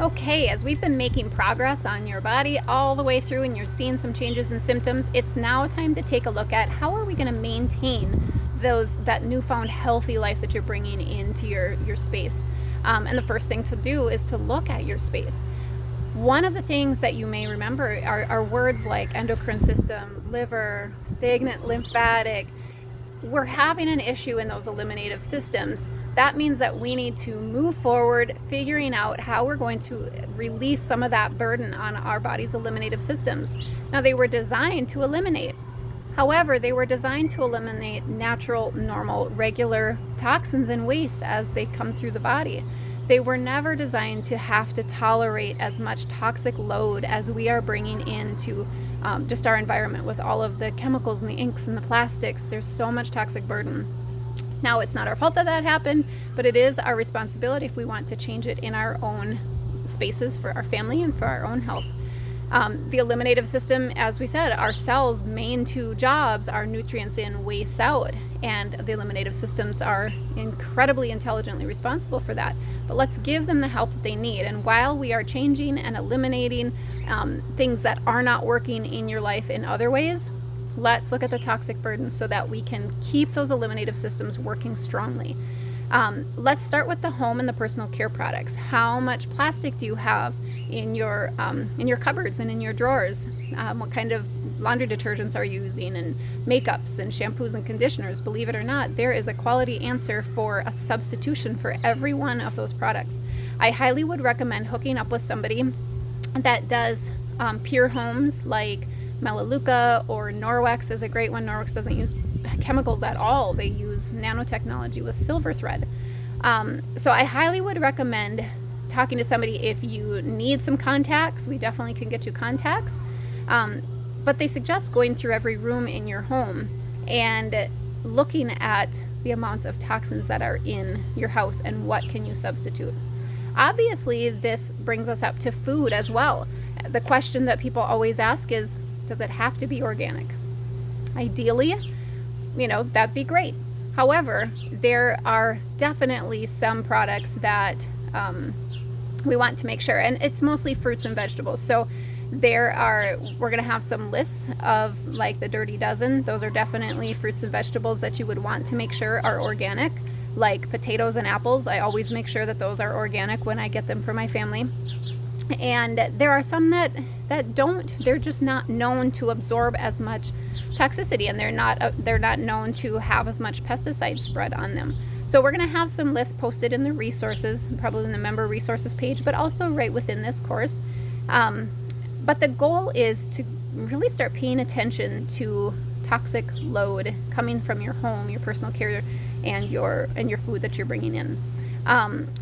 Okay, as we've been making progress on your body all the way through and you're seeing some changes in symptoms, it's now time to take a look at how are we going to maintain that newfound healthy life that you're bringing into your space. And the first thing to do is to look at your space. One of the things that you may remember are words like endocrine system, liver, stagnant lymphatic. We're having an issue in those eliminative systems. That means that we need to move forward figuring out how we're going to release some of that burden on our body's eliminative systems. Now, they were designed to eliminate. However, they were designed to eliminate natural, normal, regular toxins and waste as they come through the body. They were never designed to have to tolerate as much toxic load as we are bringing into just our environment with all of the chemicals and the inks and the plastics. There's so much toxic burden. Now, it's not our fault that that happened, but it is our responsibility if we want to change it in our own spaces for our family and for our own health. The eliminative system, as we said, our cells' main two jobs are nutrients in, waste out, and the eliminative systems are incredibly intelligently responsible for that. But let's give them the help that they need. And while we are changing and eliminating things that are not working in your life in other ways, let's look at the toxic burden so that we can keep those eliminative systems working strongly. Let's start with the home and the personal care products. How much plastic do you have in your cupboards and in your drawers? What kind of laundry detergents are you using, and makeups and shampoos and conditioners? Believe it or not, there is a quality answer for a substitution for every one of those products. I highly would recommend hooking up with somebody that does pure homes, like Melaleuca or Norwex is a great one. Norwex doesn't use chemicals at all. They use nanotechnology with silver thread. So I highly would recommend talking to somebody if you need some contacts. We definitely can get you contacts. But they suggest going through every room in your home and looking at the amounts of toxins that are in your house and what can you substitute. Obviously, this brings us up to food as well. The question that people always ask is, does it have to be organic? Ideally, that'd be great. However, there are definitely some products that we want to make sure, and it's mostly fruits and vegetables. So we're going to have some lists of like the Dirty Dozen. Those are definitely fruits and vegetables that you would want to make sure are organic, like potatoes and apples. I always make sure that those are organic when I get them for my family. And there are some that don't. They're just not known to absorb as much toxicity, and they're not known to have as much pesticide spread on them. So we're going to have some lists posted in the resources, probably in the member resources page, but also right within this course. But the goal is to really start paying attention to toxic load coming from your home, your personal care, and your food that you're bringing in.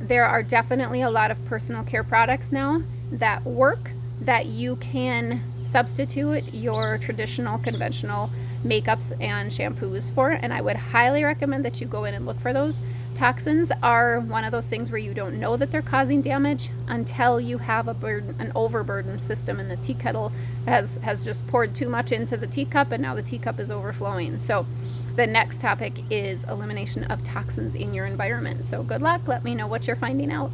There are definitely a lot of personal care products now that work, that you can substitute your traditional conventional makeups and shampoos for, and I would highly recommend that you go in and look for those. Toxins are one of those things where you don't know that they're causing damage until you have an overburdened system, and the tea kettle has just poured too much into the teacup, and now the teacup is overflowing. So the next topic is elimination of toxins in your environment. So good luck. Let me know what you're finding out.